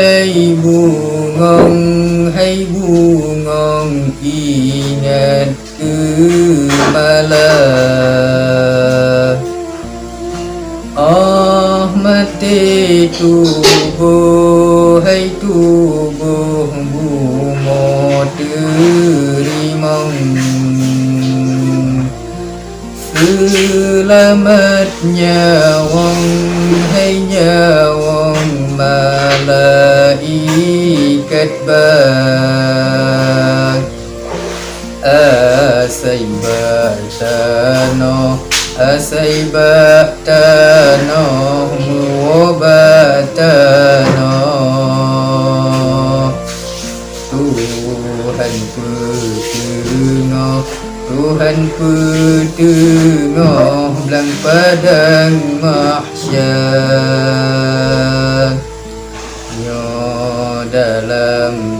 hai bungong ingat kemalah. Oh mati tubuh, hai tubuh bumo terimong. Selamat nyawang, hai nyawang malaikat bak. Asai batano muobatano. Tuhan petengah belang padang mahsyar. Nyo dalam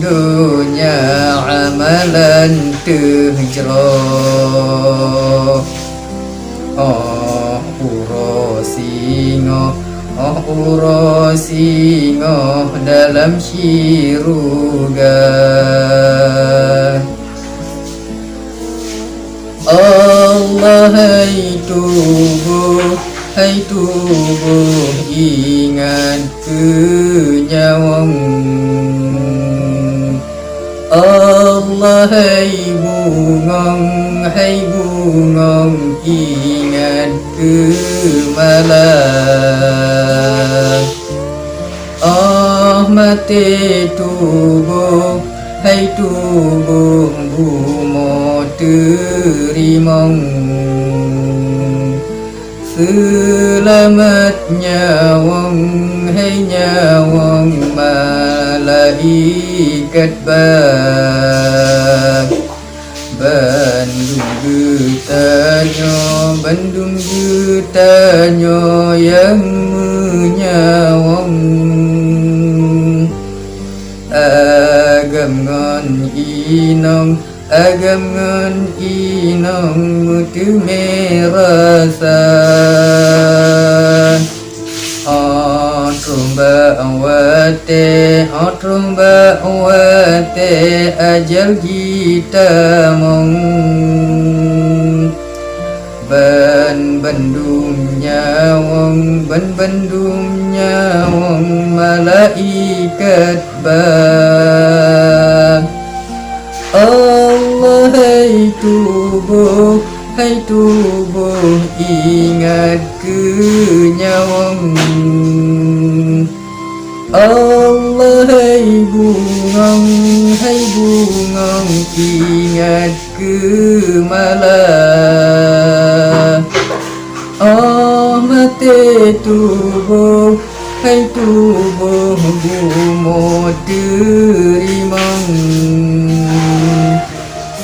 dunia amalan terjeroh. Urosingo dalam syurga. Allah hai tubuh ingat kenyawang. Allah hai bungong ingat kemalah. Oh mati tubuh, hai tubuh bumo terimong. Selamat nyawang, hai nyawang malaikat bak. Bandung getanyo yang menyawang. Agam ngon inong mutu merasan. Tromba awate ajal kita mong. Bandung nyawang malaikat bak. Allah hai tubuh ingat kenyawang. Allah hai bungong ingat kemalah. Oh mati tubuh, hai tubuh bumo terimong.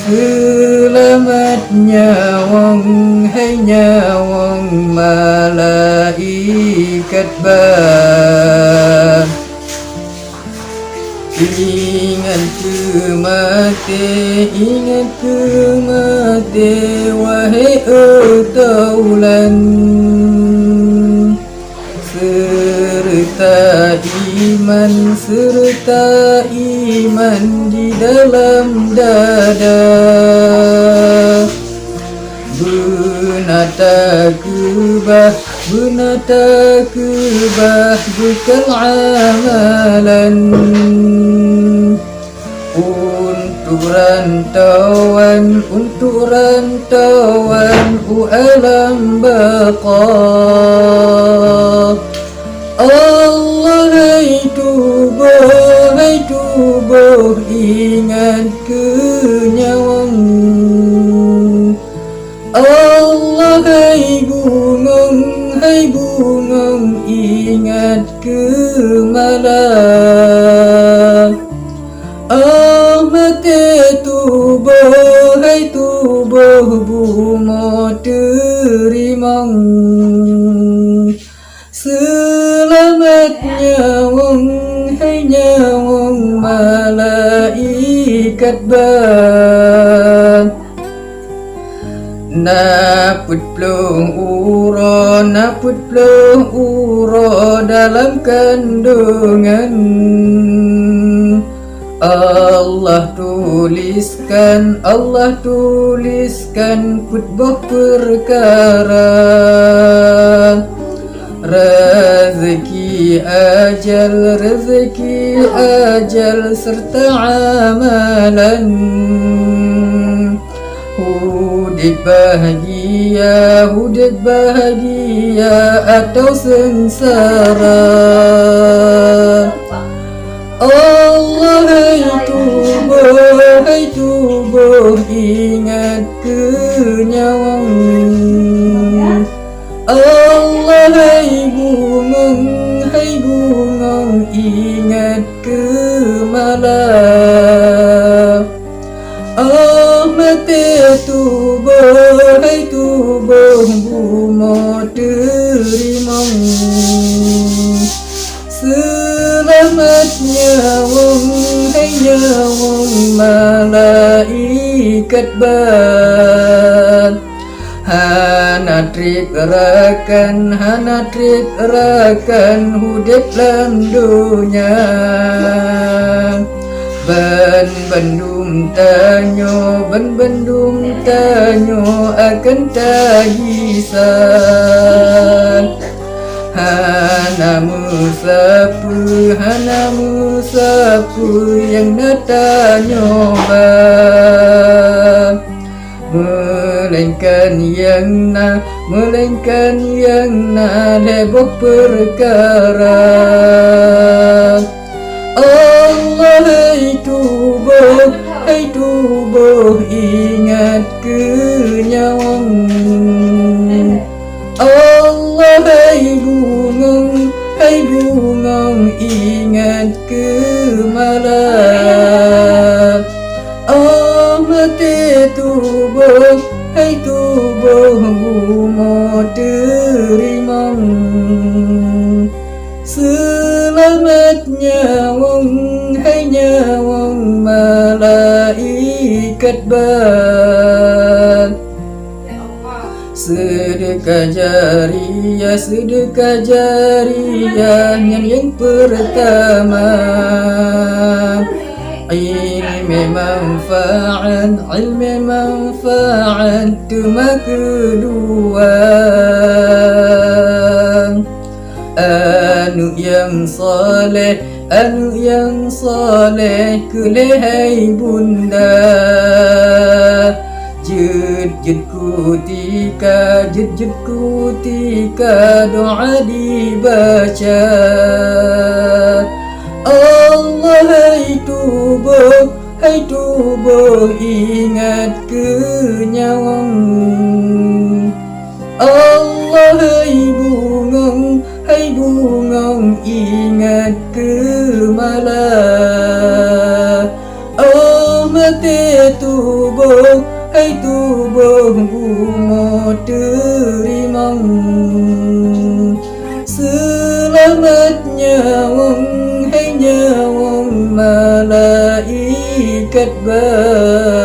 Selamat nyawang, hai nyawang malaikat bak. Ingat kemati wahai taulan. Serta iman di dalam dada. Benata kebah bukan amalan. Untuk rantauan alam baqa. Allah hai tubuh ingat kenyawang. Allah hai bungong ingat kemalah. Mati tubuh, hai tubuh bumo terimong. Selamat nyawang, hai nyawang malaikat bak. Naput plung uro dalam kandungan. Allah tuliskan khutbah perkara, rezeki ajal serta amalan. Hidup bahagia atau sengsara. Allah hai tubuh ingat kenyawang. Allah hai bungong ingat ke malam. Mati tubuh hai tubuh bumo terimong. Selamatnya hai nyawang malaikat ban. Hana trip rakan hudip dalam dunia. Bandung tanyo akan tagisan. Hana musapu yang natanyo bang. Melainkan yang na lebok perkara. Allah hai tubuh ingat kenyawang. Allah hai bungong ingat ke malam. Mati tubuh hai tubuh bumo terimong. Selamat nyawang hai nyawang malaikat ban. Sedekah jariyah yang pertama. Ilmu manfaat cuma kedua. Anu yang soleh kelihai bunda. Jud kutika doa dibaca. Allah hai tubuh ingat kenyawang. Allah hai bungong ingat ke malam. Mati tubuh hai tubuh bumo terimong. Selamat nyawang hai nyawang malaikat ban.